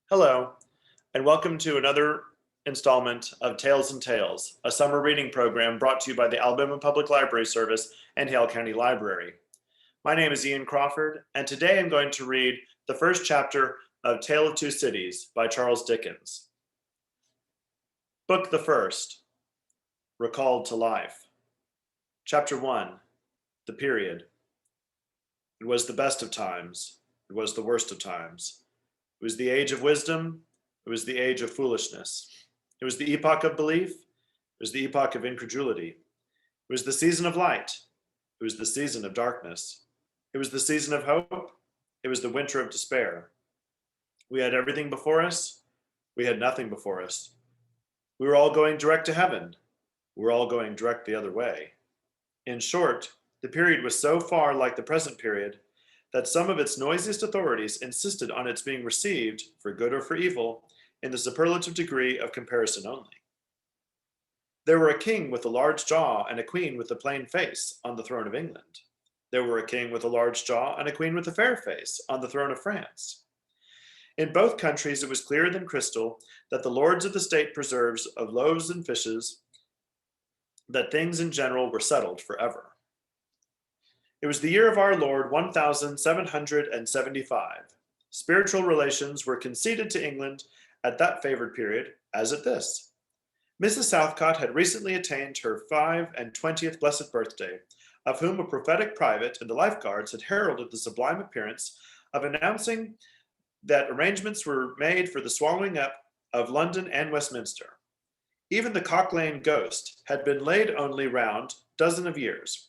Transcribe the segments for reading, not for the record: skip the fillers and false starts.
Hello, and welcome to another installment of Tales and Tales, a summer reading program brought to you by the Alabama Public Library Service and Hale County Library. My name is Ian Crawford, and today I'm going to read the first chapter of Tale of Two Cities by Charles Dickens. Book the First, Recalled to Life. Chapter 1, The Period. It was the best of times. It was the worst of times. It was the age of wisdom. It was the age of foolishness. It was the epoch of belief. It was the epoch of incredulity. It was the season of light. It was the season of darkness. It was the season of hope. It was the winter of despair. We had everything before us. We had nothing before us. We were all going direct to heaven. We were all going direct the other way. In short, the period was so far like the present period that some of its noisiest authorities insisted on its being received, for good or for evil, in the superlative degree of comparison only. There were a king with a large jaw and a queen with a plain face on the throne of England. There were a king with a large jaw and a queen with a fair face on the throne of France. In both countries it was clearer than crystal that the lords of the state preserves of loaves and fishes, that things in general were settled forever. It was the year of our Lord 1775. Spiritual relations were conceded to England at that favored period, as at this. Mrs. Southcott had recently attained her 25th blessed birthday, of whom a prophetic private in the Life Guards had heralded the sublime appearance of announcing that arrangements were made for the swallowing up of London and Westminster. Even the Cock Lane ghost had been laid only round dozen of years,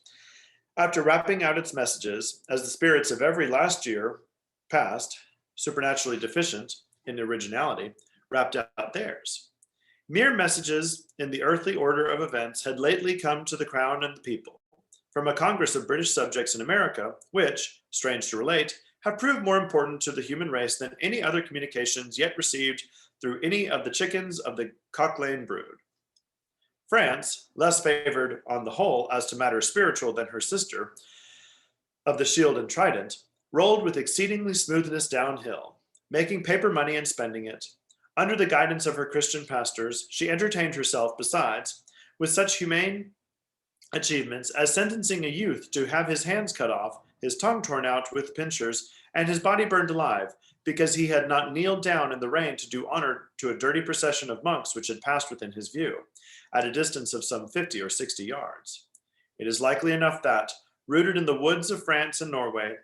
after rapping out its messages, as the spirits of every last year past, supernaturally deficient in originality, rapped out theirs. Mere messages in the earthly order of events had lately come to the crown and the people, from a congress of British subjects in America, which, strange to relate, have proved more important to the human race than any other communications yet received through any of the chickens of the Cock Lane brood. France, less favored on the whole as to matters spiritual than her sister of the shield and trident, rolled with exceedingly smoothness downhill, making paper money and spending it. Under the guidance of her Christian pastors, she entertained herself, besides, with such humane achievements as sentencing a youth to have his hands cut off, his tongue torn out with pincers, and his body burned alive, because he had not kneeled down in the rain to do honor to a dirty procession of monks which had passed within his view, at a distance of some 50 or 60 yards. It is likely enough that, rooted in the woods of France and Norway,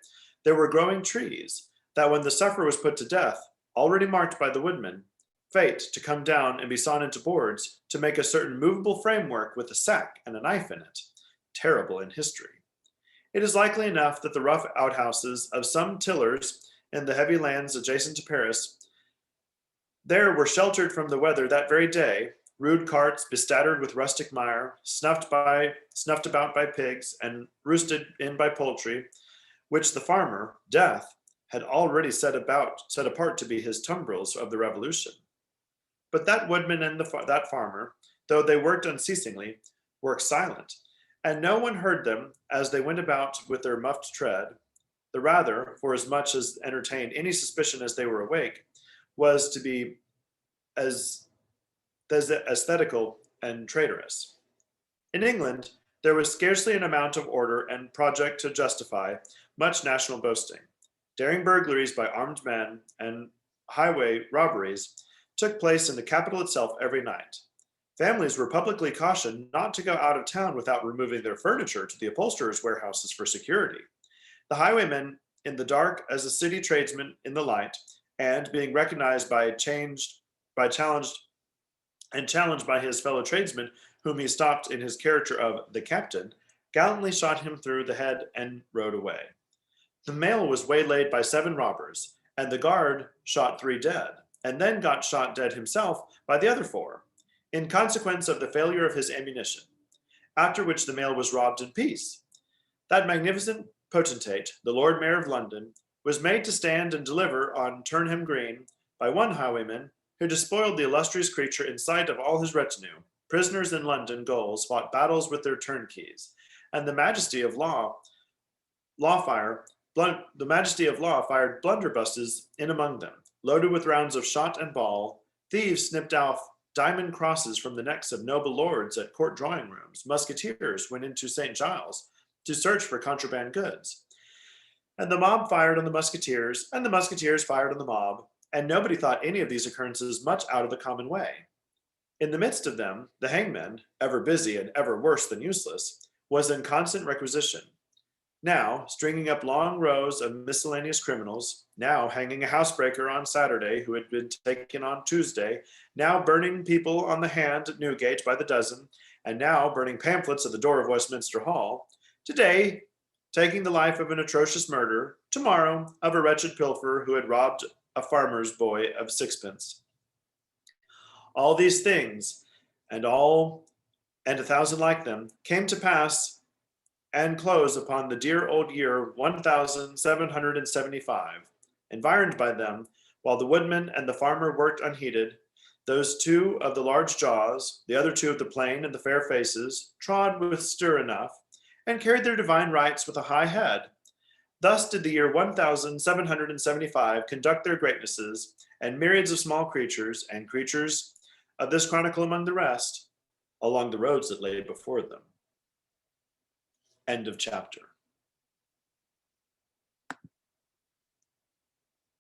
there were growing trees, that when the sufferer was put to death, already marked by the woodman, fate to come down and be sawn into boards, to make a certain movable framework with a sack and a knife in it, terrible in history. It is likely enough that the rough outhouses of some tillers in the heavy lands adjacent to Paris there were sheltered from the weather that very day, rude carts bespattered with rustic mire, snuffed about by pigs, and roosted in by poultry, which the farmer, Death, had already set apart to be his tumbrils of the Revolution. But that woodman and that farmer, though they worked unceasingly, worked silent, and no one heard them as they went about with their muffed tread. The rather, for as much as entertained any suspicion as they were awake, was to be as aesthetical and traitorous. In England, there was scarcely an amount of order and project to justify much national boasting. Daring burglaries by armed men and highway robberies took place in the capital itself every night. Families were publicly cautioned not to go out of town without removing their furniture to the upholsterers' warehouses for security. The highwayman in the dark as a city tradesman in the light, and being recognized challenged by his fellow tradesmen, whom he stopped in his character of the captain, gallantly shot him through the head and rode away. The mail was waylaid by 7 robbers, and the guard shot 3 dead, and then got shot dead himself by the other 4, in consequence of the failure of his ammunition, after which the mail was robbed in peace. That magnificent potentate, the Lord Mayor of London, was made to stand and deliver on Turnham Green by one highwayman, who despoiled the illustrious creature in sight of all his retinue. Prisoners in London gaols fought battles with their turnkeys, and the majesty of law fired blunderbusses in among them, loaded with rounds of shot and ball, thieves snipped off diamond crosses from the necks of noble lords at court drawing rooms, musketeers went into St. Giles to search for contraband goods. And the mob fired on the musketeers, and the musketeers fired on the mob, and nobody thought any of these occurrences much out of the common way. In the midst of them, the hangman, ever busy and ever worse than useless, was in constant requisition. Now, stringing up long rows of miscellaneous criminals, now hanging a housebreaker on Saturday who had been taken on Tuesday, now burning people on the hand at Newgate by the dozen, and now burning pamphlets at the door of Westminster Hall, today taking the life of an atrocious murderer, tomorrow of a wretched pilferer who had robbed a farmer's boy of sixpence. All these things, and a thousand like them, came to pass and close upon the dear old year 1775. Environed by them, while the woodman and the farmer worked unheeded, those two of the large jaws, the other two of the plain and the fair faces, trod with stir enough, and carried their divine rights with a high head. Thus did the year 1775 conduct their greatnesses, and myriads of small creatures, and creatures of this chronicle among the rest, along the roads that lay before them. End of chapter.